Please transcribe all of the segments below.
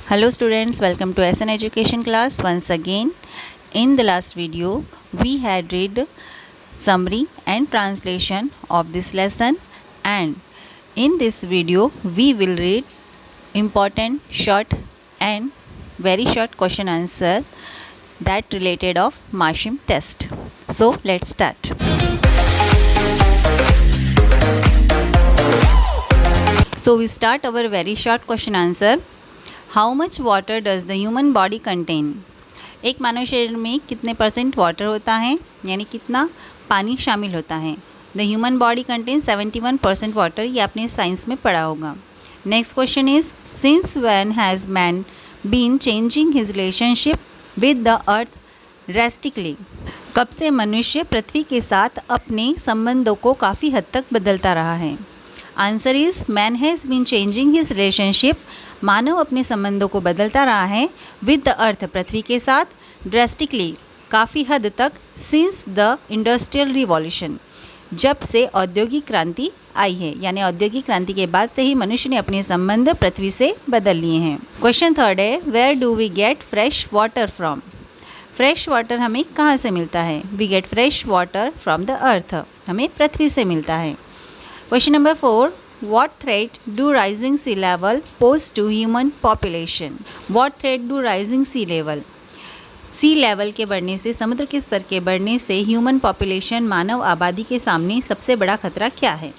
Hello students, welcome to SN Education class once again. In the last video, we had read summary and translation of this lesson, and in this video we will read important short and very short question answer that related of Marsham test. So let's start. So we start our very short question answer. How much water does the human body contain. एक मानव शरीर में कितने percent water होता है, यानी कितना पानी शामिल होता है। The human body contain 71% water, ये आपने साइंस में पढ़ा होगा। Next question is since when has man been changing his relationship with the earth drastically. कब से मनुष्य पृथ्वी के साथ अपने संबंधों को काफ़ी हद तक बदलता रहा है। Answer is man has been changing his relationship, मानव अपने संबंधों को बदलता रहा है विद द अर्थ, पृथ्वी के साथ, ड्रास्टिकली, काफ़ी हद तक, सिंस द इंडस्ट्रियल रिवॉल्यूशन, जब से औद्योगिक क्रांति आई है, यानी औद्योगिक क्रांति के बाद से ही मनुष्य ने अपने संबंध पृथ्वी से बदल लिए हैं। क्वेश्चन थर्ड है where do we get fresh water from. Fresh water हमें कहाँ से मिलता है। We get fresh water from the earth, हमें पृथ्वी से मिलता है। Question number 4. What threat do rising sea level pose to human population? What threat do rising sea level? Sea level के बढ़ने से, समुद्र के स्तर के बढ़ने से ह्यूमन पॉपुलेशन, मानव आबादी के सामने सबसे बड़ा खतरा क्या है।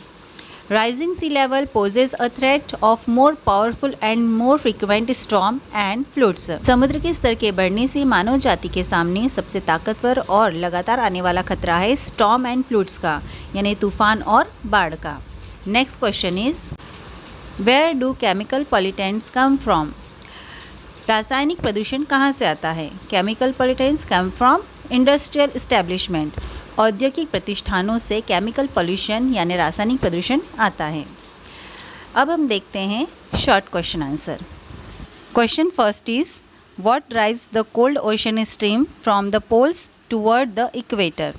Rising sea level possess a threat of more powerful and more frequent storm and floods. समुद्र के स्तर के बढ़ने से मानव जाति के सामने सबसे ताकतवर और लगातार आने वाला खतरा है स्टॉर्म एंड फ्लड्स का, यानी तूफान और बाढ़ का। Next question is where do chemical pollutants come from. रासायनिक प्रदूषण कहाँ से आता है। Chemical pollutants come from industrial establishment, औद्योगिक प्रतिष्ठानों से केमिकल पॉल्यूशन यानी रासायनिक प्रदूषण आता है। अब हम देखते हैं short question answer. Question first is what drives the cold ocean stream from the poles toward the equator.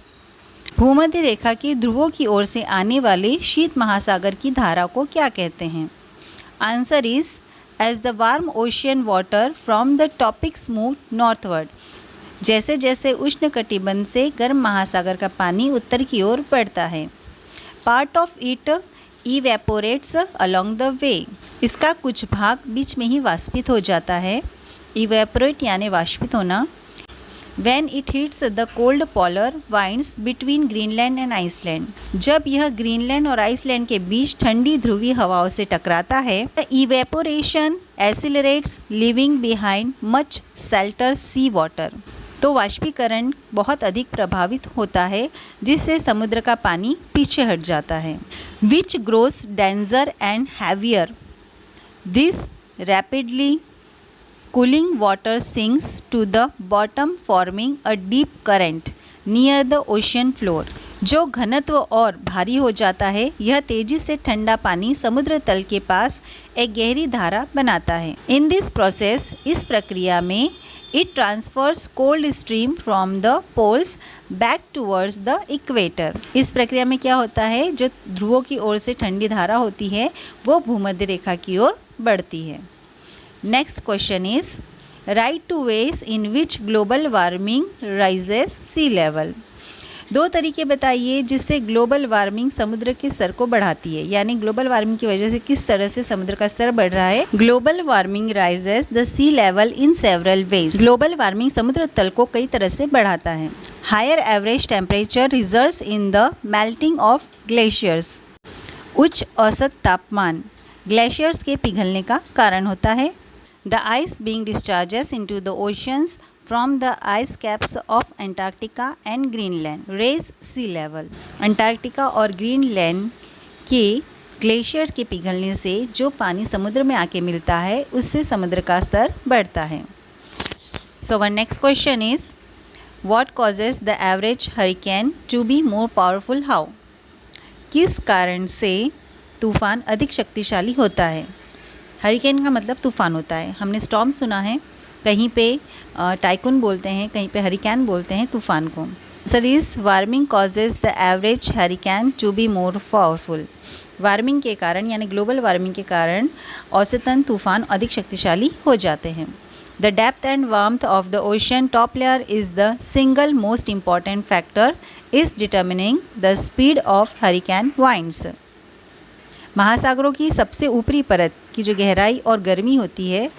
भूमध्य रेखा के ध्रुवों की ओर से आने वाले शीत महासागर की धारा को क्या कहते हैं। Answer is as the warm ocean water from the topics move northward. जैसे जैसे उष्णकटिबंध से गर्म महासागर का पानी उत्तर की ओर बढ़ता है। Part of it evaporates along the way. इसका कुछ भाग बीच में ही वाष्पित हो जाता है। इवेपोरेट यानी वाष्पित होना। When it hits the cold polar winds between Greenland and Iceland, जब यह ग्रीनलैंड और आइसलैंड के बीच ठंडी ध्रुवीय हवाओं से टकराता है, evaporation accelerates leaving behind much salter sea water, तो वाष्पीकरण बहुत अधिक प्रभावित होता है जिससे समुद्र का पानी पीछे हट जाता है। Which grows denser and heavier, this rapidly cooling water sinks to the bottom forming a deep current near the ocean floor। जो घनत्व और भारी हो जाता है, यह तेजी से ठंडा पानी समुद्र तल के पास एक गहरी धारा बनाता है। इन दिस प्रोसेस, इस प्रक्रिया में, it transfers cold stream from the poles back towards the equator. इस प्रक्रिया में क्या होता है, जो ध्रुवों की ओर से ठंडी धारा होती है वो भूमध्य रेखा की ओर बढ़ती है। Next question is write two ways in which global warming rises sea level. दो तरीके बताइए जिससे ग्लोबल वार्मिंग समुद्र के स्तर को बढ़ाती है, यानी ग्लोबल वार्मिंग की वजह से किस तरह से समुद्र का स्तर बढ़ रहा है। Global warming rises the sea level in several ways. Global warming समुद्र तल को कई तरह से बढ़ाता है। Higher average temperature results in the melting of glaciers. उच्च औसत तापमान ग्लेशियर्स के पिघलने का कारण होता है। The ice being discharges into the oceans from the ice caps of Antarctica and Greenland raise sea level। Antarctica और ग्रीनलैंड के ग्लेशियर्स के पिघलने से जो पानी समुद्र में आके मिलता है उससे समुद्र का स्तर बढ़ता है। So our next question is what causes the average hurricane to be more powerful? How? किस कारण से तूफान अधिक शक्तिशाली होता है। हरिकेन का मतलब तूफान होता है। हमने स्टॉर्म सुना है, कहीं पे टाइकून बोलते हैं, कहीं पे हरिकेन बोलते हैं तूफान को। Answer is warming causes the average hurricane to be more powerful. Warming के कारण यानी ग्लोबल वार्मिंग के कारण औसतन तूफान अधिक शक्तिशाली हो जाते हैं। The depth and warmth of the ocean top layer is the single most important factor is determining the speed of hurricane winds. महासागरों की सबसे ऊपरी परत की जो गहराई और गर्मी होती है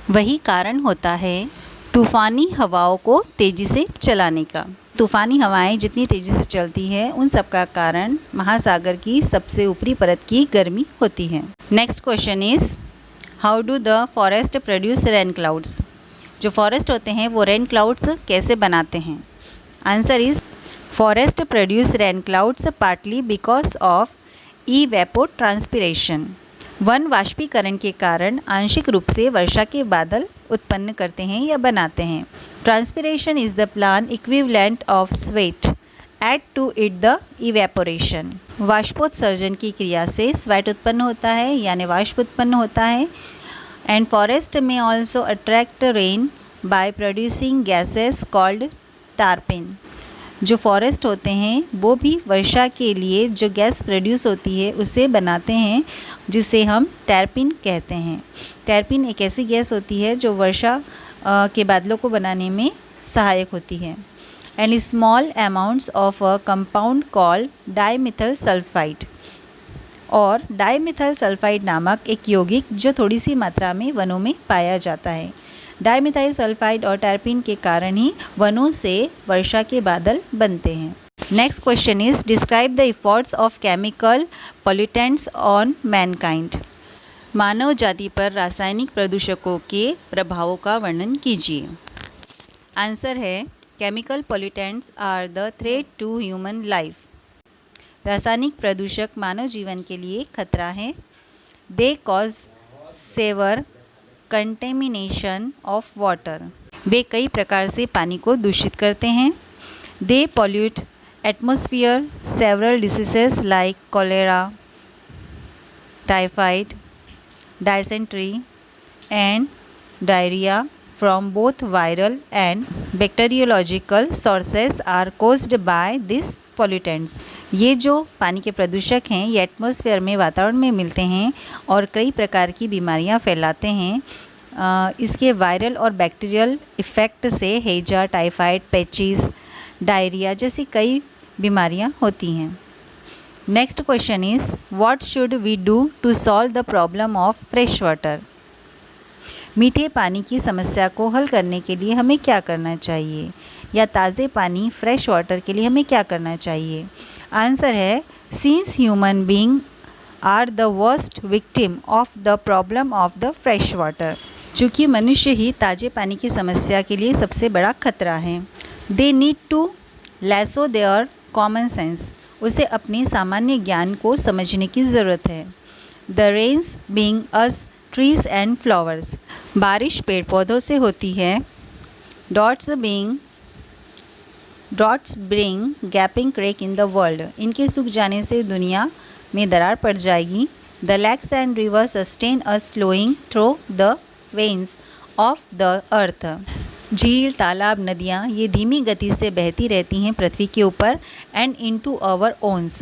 वही कारण होता है तूफ़ानी हवाओं को तेज़ी से चलाने का। तूफ़ानी हवाएं जितनी तेज़ी से चलती है उन सब का कारण महासागर की सबसे ऊपरी परत की गर्मी होती है। Next question is how do the forest produce rain clouds. जो फॉरेस्ट होते हैं वो रेन क्लाउड्स कैसे बनाते हैं। Answer is forest produce rain clouds partly because of evapotranspiration. One वाष्पीकरण के कारण आंशिक रूप से वर्षा के बादल उत्पन्न करते हैं या बनाते हैं। Transpiration is the plant equivalent of sweat add to it the evaporation. वाष्पोत्सर्जन की क्रिया से स्वेट उत्पन्न होता है यानी वाष्प उत्पन्न होता है। एंड फॉरेस्ट में also attract rain by producing gases called terpene. जो फॉरेस्ट होते हैं वो भी वर्षा के लिए जो गैस प्रोड्यूस होती है उसे बनाते हैं जिसे हम टैरपिन कहते हैं। टैरपिन एक ऐसी गैस होती है जो वर्षा के बादलों को बनाने में सहायक होती है। And small amounts of a compound called dimethyl sulphide. और डाइमिथाइल सल्फाइड नामक एक यौगिक जो थोड़ी सी मात्रा में वनों में पाया जाता है। डाइमिथाइल सल्फाइड और टैरपिन के कारण ही वनों से वर्षा के बादल बनते हैं। Next question is describe the effects of chemical pollutants on mankind. मानव जाति पर रासायनिक प्रदूषकों के प्रभावों का वर्णन कीजिए। आंसर है chemical pollutants are the threat to human life. रासायनिक प्रदूषक मानव जीवन के लिए खतरा है। They cause severe contamination of water. वे कई प्रकार से पानी को दूषित करते हैं। They pollute atmosphere several diseases like cholera, typhoid, dysentery and diarrhoea from both viral and bacteriological sources are caused by this pollutants. ये जो पानी के प्रदूषक हैं ये एटमॉस्फेयर में वातावरण में मिलते हैं और कई प्रकार की बीमारियां फैलाते हैं। इसके वायरल और बैक्टीरियल इफ़ेक्ट से हैजा, टाइफाइड, पैचिस, डायरिया जैसी कई बीमारियां होती हैं। Next question is what should we do to solve the problem of fresh water. मीठे पानी की समस्या को हल करने के लिए हमें क्या करना चाहिए, या ताज़े पानी फ्रेश वाटर के लिए हमें क्या करना चाहिए। आंसर है since human being are the worst victim of the problem of the fresh water. चूँकि मनुष्य ही ताज़े पानी की समस्या के लिए सबसे बड़ा खतरा है। They need to lasso their common sense. उसे अपने सामान्य ज्ञान को समझने की ज़रूरत है। The rains being us trees and flowers. बारिश पेड़ पौधों से होती है। Droughts bring gaping crack in the world. इनके सूख जाने से दुनिया में दरार पड़ जाएगी। The lakes and river sustain us flowing through the veins of the earth. झील, तालाब, नदियाँ ये धीमी गति से बहती रहती हैं पृथ्वी के ऊपर एंड इनटू आवर ओन्स,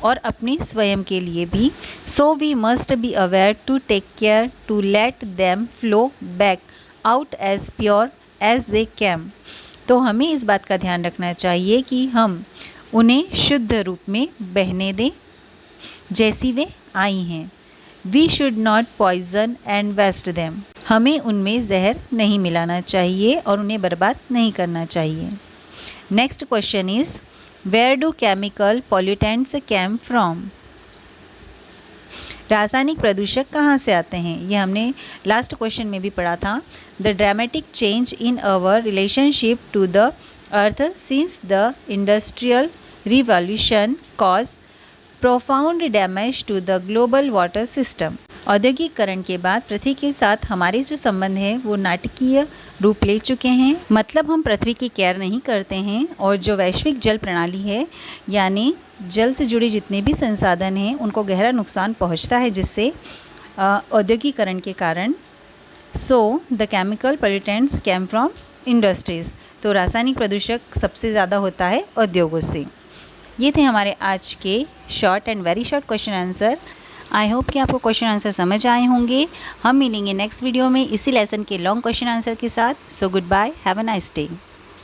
और अपने स्वयं के लिए भी। So we must be aware to take care to let them flow back out as pure as they came. तो हमें इस बात का ध्यान रखना चाहिए कि हम उन्हें शुद्ध रूप में बहने दें जैसी वे आई हैं। We should not poison and waste them. हमें उनमें जहर नहीं मिलाना चाहिए और उन्हें बर्बाद नहीं करना चाहिए। Next question is where do chemical pollutants came from. रासायनिक प्रदूषक कहाँ से आते हैं, ये हमने लास्ट क्वेश्चन में भी पढ़ा था। The dramatic change in our relationship to the earth since the industrial revolution cause profound damage to the global water system. औद्योगिकरण के बाद पृथ्वी के साथ हमारे जो संबंध है वो नाटकीय रूप ले चुके हैं। मतलब हम पृथ्वी की केयर नहीं करते हैं और जो वैश्विक जल प्रणाली है यानी जल से जुड़े जितने भी संसाधन हैं उनको गहरा नुकसान पहुंचता है जिससे औद्योगिकरण के कारण। So the chemical pollutants came from industries. तो रासायनिक प्रदूषक सबसे ज़्यादा होता है उद्योगों से। ये थे हमारे आज के short and very short question answer. I hope कि आपको क्वेश्चन आंसर समझ आए होंगे। हम मिलेंगे नेक्स्ट वीडियो में इसी लेसन के लॉन्ग क्वेश्चन आंसर के साथ। So goodbye, have a nice day.